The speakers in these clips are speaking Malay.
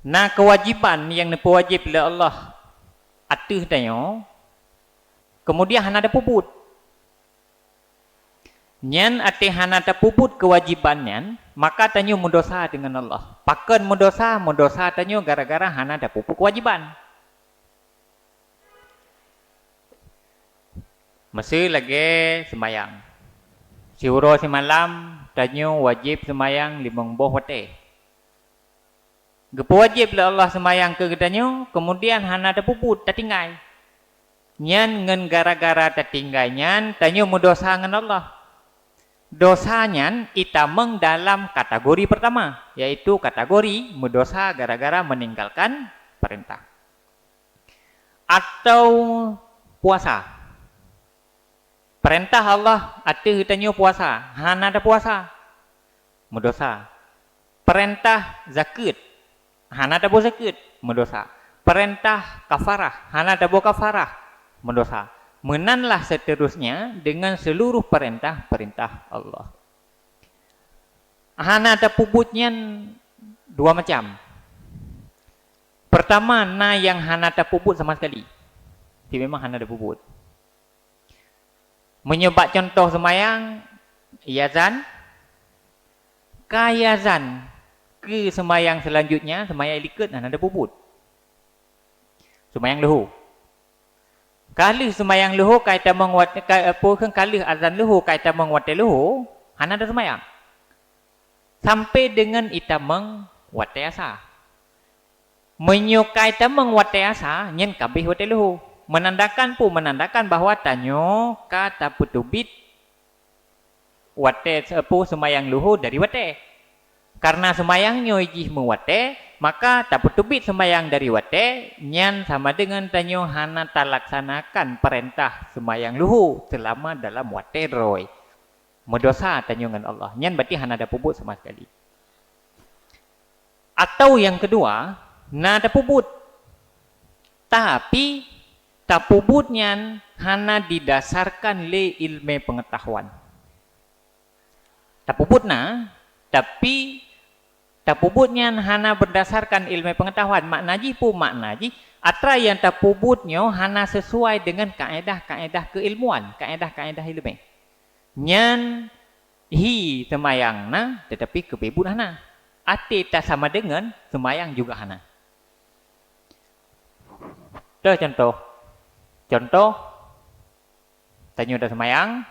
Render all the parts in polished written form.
Nah kewajiban yang diperwajib oleh Allah atas tanya, kemudian hana ada puput. Nyan ate hana ada puput kewajibannya, maka tanya mendosa dengan Allah. Pakan mendosa tanya gara-gara hana ada puput kewajiban. Masih lagi semayang. Siuro si malam tanya wajib semayang 5 buah wate. Wajib lah Allah semayang ke gedanya, kemudian hana ada puput, tak tinggal. Nyan ngen gara-gara tak tinggal nyan, tanya mendosa dengan Allah. Dosanya itameng dalam kategori pertama, yaitu kategori mendosa gara-gara meninggalkan perintah. Atau puasa. Perintah Allah ada tanya puasa, hana ada puasa, mendosa. Perintah zakat, hana ada buat zakat, mendosa. Perintah kafarah, hana ada buat kafarah, mendosa. Menanlah seterusnya dengan seluruh perintah-perintah Allah. Hana ada puputnya 2 macam. Pertama, na yang hana ada puput sama sekali. Dia memang hana ada puput. Menyebab contoh semayang, yazan, kayazan, ke semayang selanjutnya, semayang likat, ada puput. Semayang lehu. Kali semayang lehu, kaitan menguat, kali azan lehu, kaitan menguat lehu, hana ada semayang. Sampai dengan ita menguat asa. Menyukai ita menguat asa, nyen kabih wat lehu. Menandakan bahawa tanyo kata putubit wate sepu semayang luhu dari wate. Karena semayangnya ijih mewate, maka tak putubit semayang dari wate, nyan sama dengan tanyo hana talaksanakan perintah semayang luhu selama dalam wate roy. Mendosa tanyo dengan Allah. Nyan berarti hana ada puput sama sekali. Atau yang kedua, na ada puput. Tapi tapubutnya hana didasarkan le ilmu pengetahuan. Tapubutna, tapi tapubutnya hana berdasarkan ilmu pengetahuan. Maknaji atra yang tapubutnya hana sesuai dengan kaedah-kaedah keilmuan, kaedah-kaedah ilmu. Nyan hi semayang na, tetapi kebebut hana. Ate tak sama dengan semayang juga hana. Contoh, tanya dah semayang,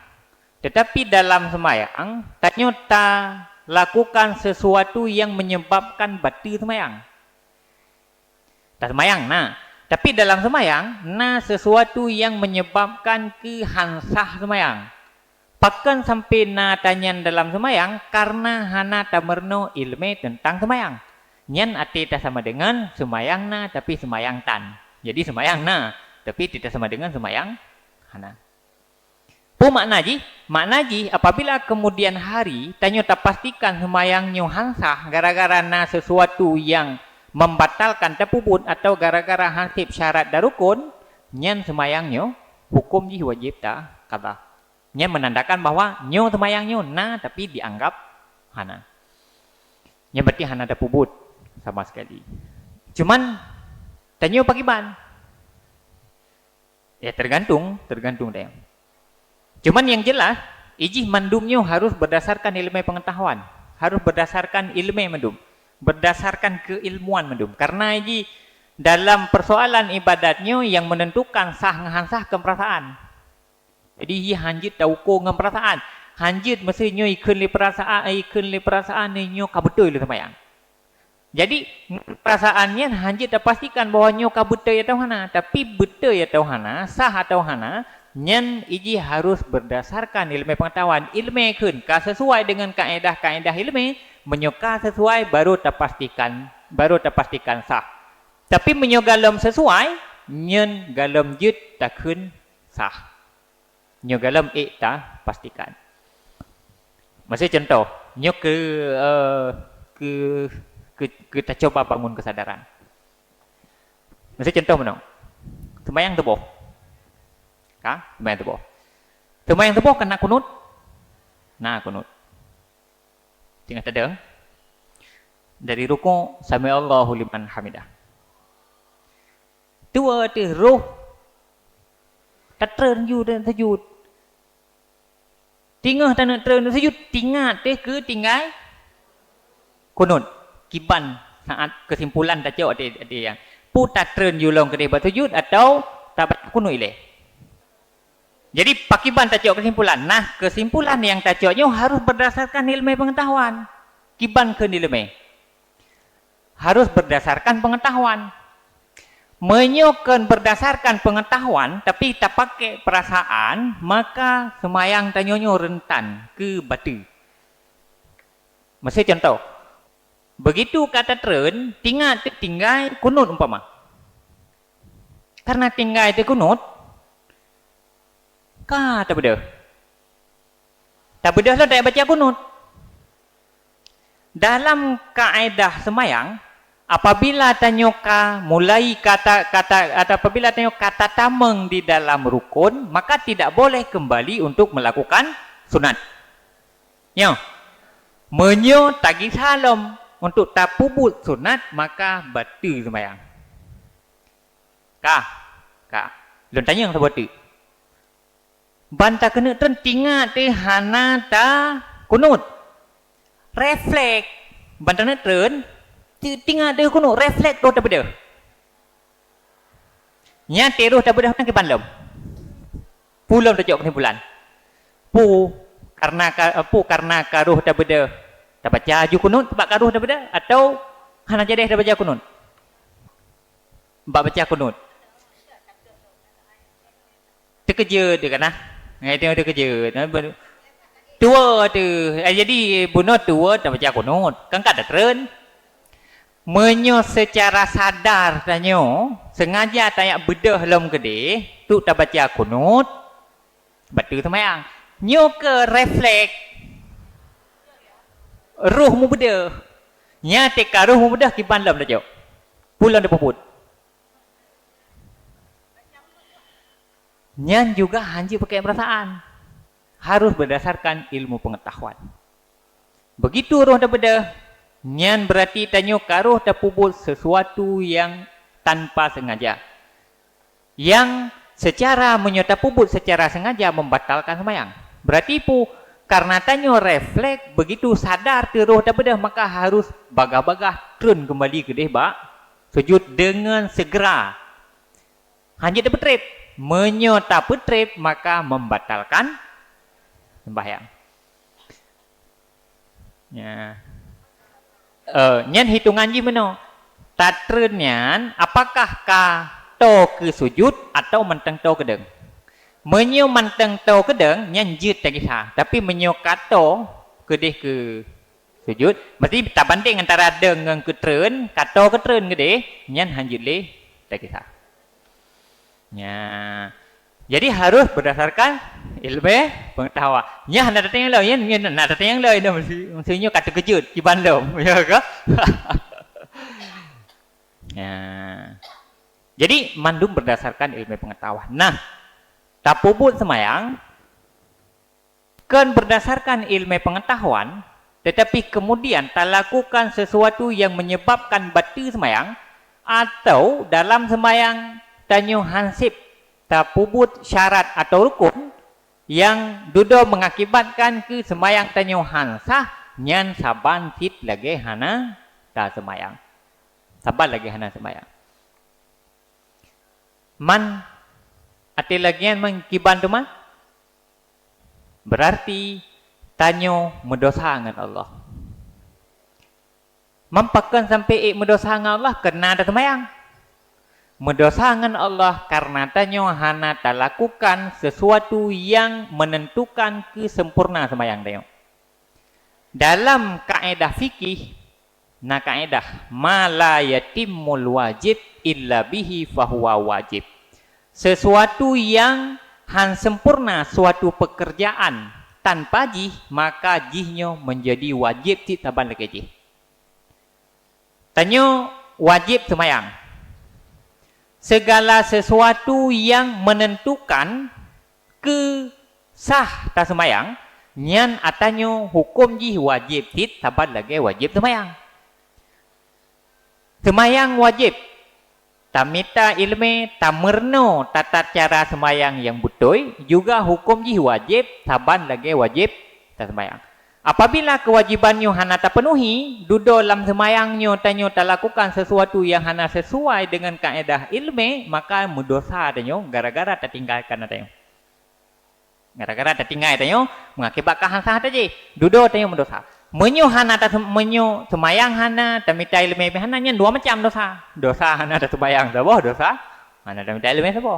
tetapi dalam semayang, tanya tak lakukan sesuatu yang menyebabkan batal semayang. Tak semayang, nah. Tapi dalam semayang, nah sesuatu yang menyebabkan kehansah semayang. Pakan sampai na tanya dalam semayang, karena hana tamerno ilmu tentang semayang. Nyan ati tak sama dengan semayang na, tapi semayang tan. Jadi semayang na, tapi tidak sama dengan semayang hana. Maknaji apabila kemudian hari tanya tak pastikan semayangnya hansah gara-gara na sesuatu yang membatalkan tapubut atau gara-gara hansip syarat darukun, nyan semayangnya hukum ji wajib tak kata. Nyan menandakan bahwa nyo semayangnya na tapi dianggap hana. Nyan berarti hana tapubut sama sekali. Cuman tanya bagaimana? Ya tergantung deh. Cuman yang jelas, ijih mandumnya harus berdasarkan ilmu pengetahuan, harus berdasarkan ilmu mandum, berdasarkan keilmuan mandum. Karena ijih dalam persoalan ibadatnya yang menentukan sah ngehansah keperasaan. Jadi ijih hanjit tauko ngeperasaan, hanjit mestinya ikun li perasaan nyo kabetul le semayang. Jadi perasaannya hanjit tak pastikan bahawa nyoka betul atau hana, tapi betul atau hana, sah atau hana, nyen iji harus berdasarkan ilmu pengetahuan. Ilmu kun ka sesuai dengan kaedah-kaedah ilmu, menyoka sesuai baru tak pastikan sah. Tapi menyogalom sesuai, nyen galom jut tak kun sah. Nyogalom tak pastikan. Masih contoh, nyok kita coba bangun kesadaran. Masih contoh mana? Semayang tubuh. Semayang tubuh. Semayang tubuh kena kunut. Nah, kunut. Tinggal tadeng. Dari rukuk, sami Allahu liman hamidah. Dua tu roh tak terju dan sujud. Tinggal tak nak terju sujud, tinggal teh ke tinggal kunut. Kiban saat kesimpulan tak jauh ada yang pu tak terju long ke dia bersujud atau tak kunut ileh. Jadi pakiban tak jauh kesimpulan. Nah, kesimpulan yang tak jauhnya harus berdasarkan ilmu pengetahuan. Kiban ke ilmu. Harus berdasarkan pengetahuan. Menyokan berdasarkan pengetahuan tapi tak pakai perasaan, maka semayang tanyonyo rentan ke batu. Masih contoh. Begitu kata tren, tinggal kunut umpama. Karena tinggal itu kunut, tak beda. Tak beda lah tak baca kunut. Dalam kaedah semayang, apabila tanyoka mulai apabila tanyo kata tameng di dalam rukun, maka tidak boleh kembali untuk melakukan sunat. Ya. Menyo tagi salam untuk tapubut sunat, maka batu semayang. Kah? Lun tanya yang sebut tu. Bantah kena tren tinggal te hana ta kunut. Refleks. Bantah kena tren tinggal te kunut. Refleks roh tak beda. Nya te roh tak beda ke bandom. Pulau tak jauh kesimpulan. Karena karuh tak beda. Tak baca aju kunut sebab karuh tak beda atau hana jadi tak baca kunut. Baca kunut. Terkeja dia kan ah. Ngai tengok terkeja. Tua tu. Jadi bunuh tua tak baca kunut. Kan tak ada tren. Menyo secara sadar tanyo sengaja tayak bedah lom gede tu tak baca kunut. Batu semayang. Nyo ke refleks ruh mu beda. Nya teka ruh mu beda kiban lom dah jauh. Pulang dia puput. Nyan juga hanji pakai perasaan. Harus berdasarkan ilmu pengetahuan. Begitu roh dah beda. Nyan berarti tanyo karuh dah puput sesuatu yang tanpa sengaja. Yang secara menyota puput secara sengaja membatalkan semayang. Berarti karena tanyo refleks begitu sadar tu roh dah beda, maka harus bagah-bagah turun kembali ke deh sujud dengan segera. Hanya dah betrip. Menyota betrip maka membatalkan sembahyang. Ya. Nyan hitungan je mana? Tatrenyan apakah to ke sujud atau menteng to ke deng? Menyo menteng to ke deng nyan jut tak kisah. Tapi menyo kato ke deh ke sujud, berarti tak banding antara deng dengan ke tren, kato ke tren ke deh, nyan hanjut leh tak kisah. Ya. Jadi harus berdasarkan ilmu pengetahuan. Nya nak datang yang lain, nya nak datang yang lain dah mestinya kata kejut kiban lom, ya ke? Ya. Jadi mandum berdasarkan ilmu pengetahuan. Nah, tapubut semayang kan berdasarkan ilmu pengetahuan, tetapi kemudian tak lakukan sesuatu yang menyebabkan batal semayang, atau dalam semayang tanyo hansip tapubut syarat atau rukun yang dudo mengakibatkan ke semayang tanyo hansah, nyan saban sit lagi hana tak semayang. Saban lagi hana semayang. Man ati lagian mengkiban tu man? Berarti tanyo mendosa dengan Allah. Mampakan sampai mendosa dengan Allah kena ada semayang. Mendosa dengan Allah karena tanyo hana tak lakukan sesuatu yang menentukan kesempurna semayang tanyo. Dalam kaedah fikih, na kaedah ma la yatimmul wajib illa bihi fahuwa wajib. Sesuatu yang sempurna suatu pekerjaan tanpa jih, maka jihnya menjadi wajib taban lagi jih. Tanyo wajib semayang. Segala sesuatu yang menentukan sah tak semayang, nyan atanyo hukum jih wajib taban lagi wajib semayang. Semayang wajib. Tamita ilme tamerno tata cara semayang yang betul, juga hukum ji wajib, saban lagi wajib tak semayang. Apabila kewajibannya hana terpenuhi, duduk dalam semayangnya tanyo tak lakukan sesuatu yang hana sesuai dengan kaedah ilme, maka mendosa tanyo gara-gara tertinggalkan tanyo. Gara-gara tertinggal tanyo mengakibatkan hana tadi. Duduk tanyo mendosa. Menyo hana menyo semayang hana tamita ilme hana nya dua macam dosa. Dosa hana tak semayang sabo dosa. Hana tamita ilme sabo.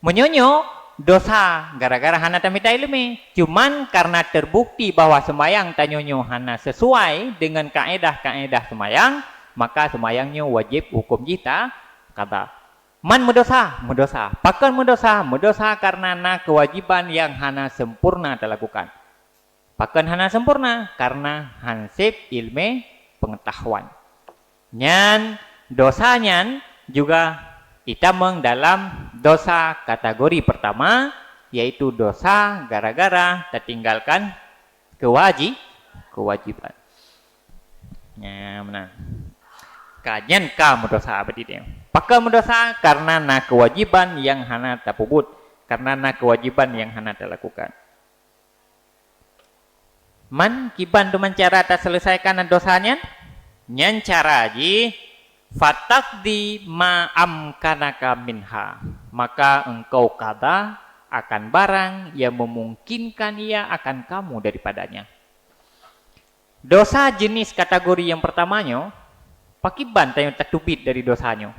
Menyonyo dosa gara-gara hana tamita ilme. Cuman karena terbukti bahwa semayang tanyonyo hana sesuai dengan kaedah-kaedah semayang, maka semayangnya wajib hukum kita kata. Man mendosa, mendosa. Pakan mendosa, mendosa karena kewajiban yang hana sempurna terlakukan. Pakan hana sempurna karena hansip ilme pengetahuan. Nyan dosanya juga itameng dalam dosa kategori pertama, yaitu dosa gara-gara tertinggalkan kewajiban. Ya, benar. Kajian kamu dosa berarti dia. Pakai mendosa karena kewajiban yang hana terpubut, karena kewajiban yang hana terlakukan. Man kiban tu cara tak selesaikan dosanya, nyan cara ji fatakdi ma'am kanaka minha, maka engkau kada akan barang yang memungkinkan ia akan kamu daripadanya. Dosa jenis kategori yang pertamanya, pakiban yang tertubit dari dosanya.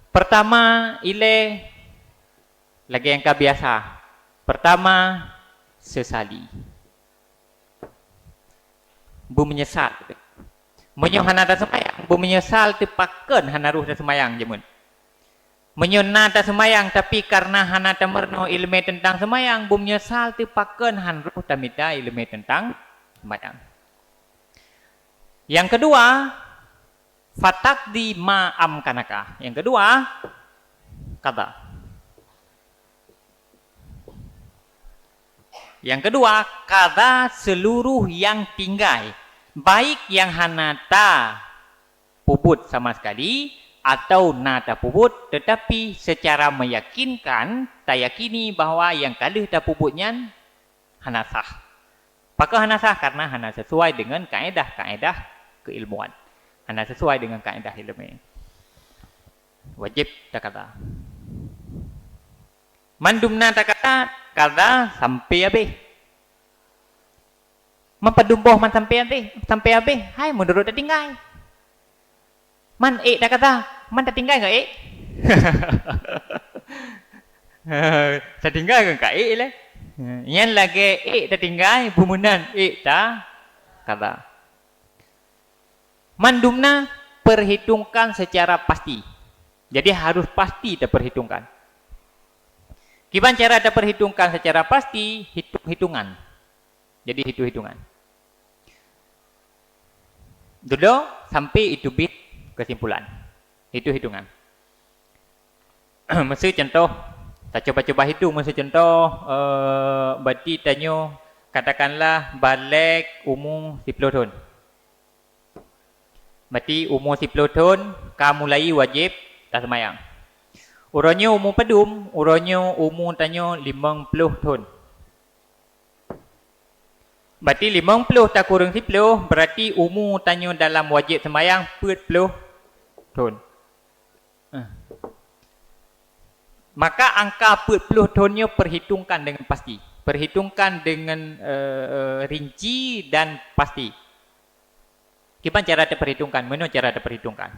Pertama, ile lagi yang biasa. Pertama, sesali. Bu menyesal. Menyo hana tak semayang, bu menyesal tepakan hana ruh tak semayang jemun. Menyo na tak semayang tapi karena hana tamerno ilmu tentang semayang, bu menyesal tepakan han ruh tamita ilmu tentang semayang. Yang kedua, fatakdi ma'am kanaka. Yang kedua, kata. Yang kedua, kada seluruh yang tinggal, baik yang hanata puput sama sekali atau nata puput, tetapi secara meyakinkan, tak yakini bahawa yang kalah tak puputnya hanasah. Apakah hanasah? Karena hana sesuai dengan kaedah-kaedah keilmuan. Hana sesuai dengan kaedah ilmu. Wajib tak kata. Mandumna tak kata, kada sampai habis. Mempadumboh man sampai habis. Hai menurut tak tinggal. Man tak kata, man tak tinggal ke tak tinggal ke ka lah. Yang lagi tak tinggal, bumunan tak kata. Mandumna perhitungkan secara pasti. Jadi harus pasti terperhitungkan. Gimana cara terperhitungkan secara pasti? Hitung-hitungan. Jadi hitung-hitungan. Dulu sampai itu bit kesimpulan. Hitung-hitungan. Mesti contoh, tak coba-coba hitung. Mesti contoh, berarti tanya, katakanlah balik umur 10 tahun. Berarti umur 10 tahun, kamu mulai wajib tak semayang. Urangnya umur pedum, urangnya umur tanya 50 tahun. Berarti 50 tak kurang 10, berarti umur tanya dalam wajib semayang 40 tahun. Maka angka 40 tahunnya perhitungkan dengan pasti. Perhitungkan dengan rinci dan pasti. Gimana cara terperhitungkan? Mana cara terperhitungkan?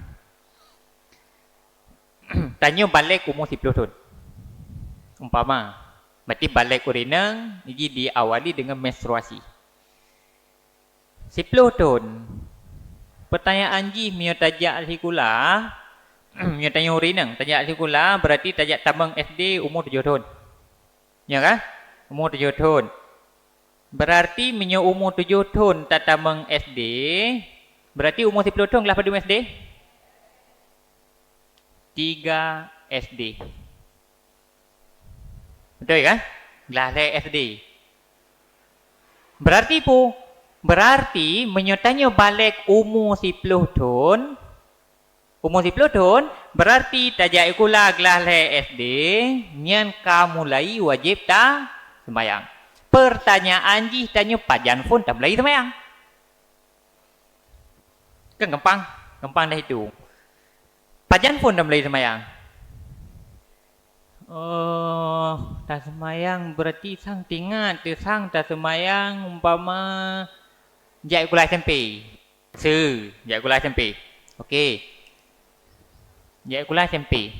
Tanya balik umur 10 tahun. Umpama, berarti balik urinang ini diawali dengan menstruasi. 10 tahun. Pertanyaan ji mio tajak alhikula, mio tanya urinang, tajak alhikula berarti tajak tabang SD umur 7 tahun. Ya kan? Umur 7 tahun. Berarti mio umur 7 tahun tatamang SD, berarti umur 10 tahun lah pada SD. 3 SD. Betul kan? Gelas SD. Berarti menyertanya balik umur 10 tahun, umur 10 tahun, berarti tajak ikula gelas le SD, nyan ka mulai wajib ta sembahyang. Pertanyaan ji tanya pajan pun tak mulai sembahyang. Kan gampang dah itu. Pajan pun tak mulai sembahyang. Oh, tak sembahyang berarti sang tingat, sang tak sembahyang umpama jak ikula SMP. Jak ikula SMP. Okey. Jak ikula SMP.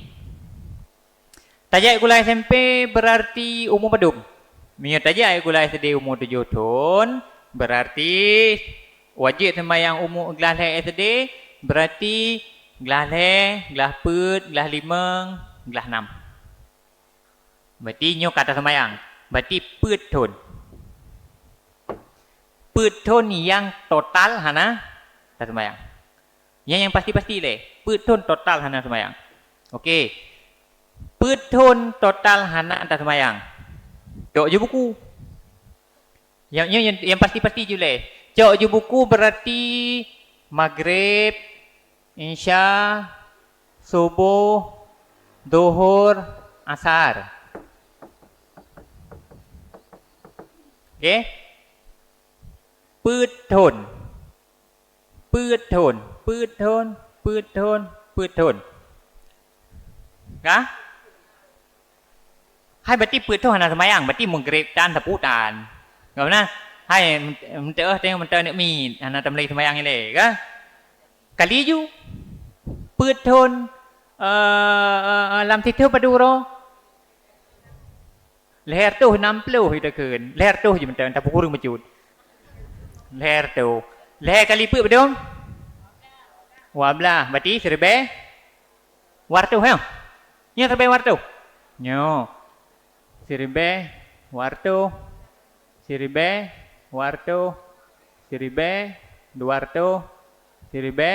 Tajak ikula SMP berarti umur bedum. Minyak tajak ikula SD umur 7 tahun berarti wajib sembahyang umur gelas SD berarti gelas put, gelas 5, gelas 6. Berarti nyo kata sembahyang. Berarti put tahun. Put tahun yang total hana tak sembahyang. Yang pasti-pasti le. Put tahun total hana sembahyang. Okey. Put tahun total hana tak sembahyang. Cok je buku. Yang pasti-pasti je le. Cok je buku berarti Maghrib, Isya, Subuh, Zuhur, Asar. Okey. Put tahun. Kah? Hai berarti put tahun hana sembahyang, berarti Maghrib dan seputan. Kau mana? Hai menteu tengok menteu nek mi hana tamlai sembahyang ile, kah? Kali ju. Put tahun lam titu paduro. Leher tu 60 itu kan. Leher tu je menteu tak kurang mecut. Leher tu. Leher kali put betul? 12. Berarti serbe wartu ha? Nya serbe wartu. Nyo. Serbe wartu. Serbe wartu. Serbe 200. Serbe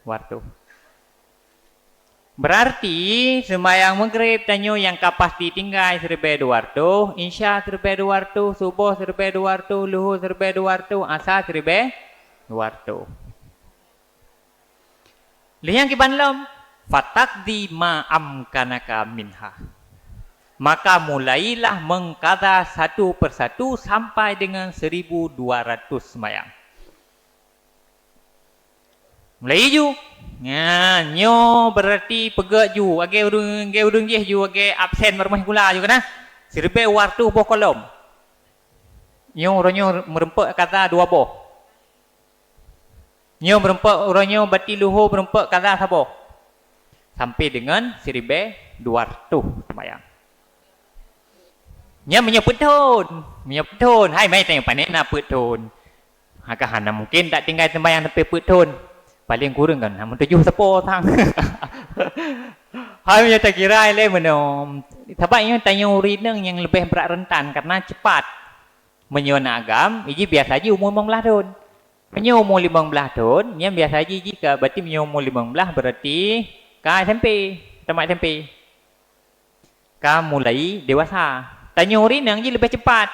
wartu. Berarti sembahyang Maghrib tanyo yang kapasti tinggal serbe 200, Isya serbe 200, Subuh serbe 200, Luhur serbe 200, Asar serbe 200. Lihat kiban lam fatakdi ma amkanaka minha. Maka mulailah mengqada satu persatu sampai dengan 1200 sembahyang. Mulai ju. Nyo berarti pegak ju. Age urung je ju age absen bermah gula ju kana. Serbe waktu boh kolom. Nyo merempak kata 2 boh. Nyo merempak uranyo bati luhur merempak kata sabo. Sampai dengan 1200 sembahyang. Nya menyebut tahun. Hai mai tengok panen nak put tahun. Haka hana mungkin tak tinggal sembahyang sampai put tahun. Paling kurang kan namun 7 sepo tang. Hai punya tak kira le menom. Sebabnya tanya urinang yang lebih berat rentan karena cepat menyona agam, ini biasa aja umur 15 tahun. Punya umur 15 tahun, yang biasa aja jika berarti punya umur 15 berarti ka SMP, tamat SMP. Ka mulai dewasa. Tanya urinang je lebih cepat.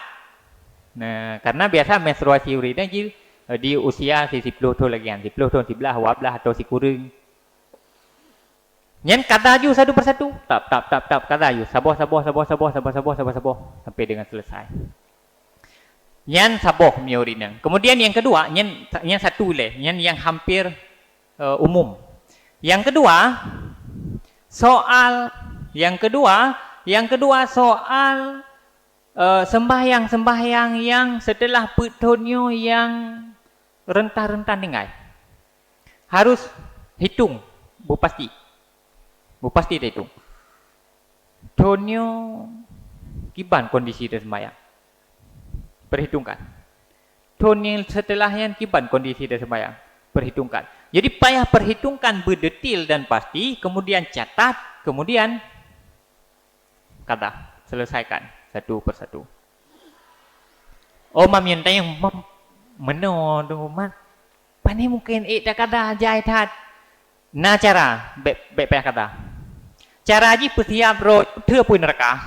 Nah, karena biasa menstruasi urinang je di usia 10 tahun lagi kan. 10 tahun 11, 12 atau si kurang. Yang kata ju satu persatu. Tap kata ju. Saboh sampai dengan selesai. Yang saboh punya urinang. Kemudian yang kedua, yang satu le, yang hampir umum. Yang kedua soal sembahyang yang setelah putunyo yang rentan tinggal. Harus hitung, pasti dia hitung. Tonyo kiban kondisi dia sembahyang. Perhitungkan. Tonyo setelahnya kiban kondisi dia sembahyang. Perhitungkan. Jadi payah perhitungkan berdetil dan pasti, kemudian catat, kemudian kata selesaikan satu persatu. Oh mam yang tanya meno tu mat. Pani mungkin tak kata jai tat. Na cara be kata. Cara ji persiap ro thưa pui neraka.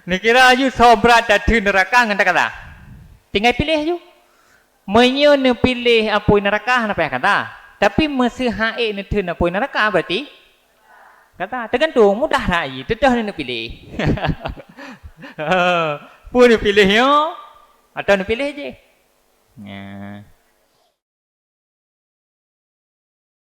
Ni kira ju sobrat dah thưa neraka ngan tak kata. Tinggal pilih ju. Menyo ne pilih apoi neraka apa kata. Tapi masa haid ni tu nak poin neraka berarti? Kata, tergantung mudah rai, dedah ni nak pilih. Pun nak pilih ya, atau nak pilih je. Ya.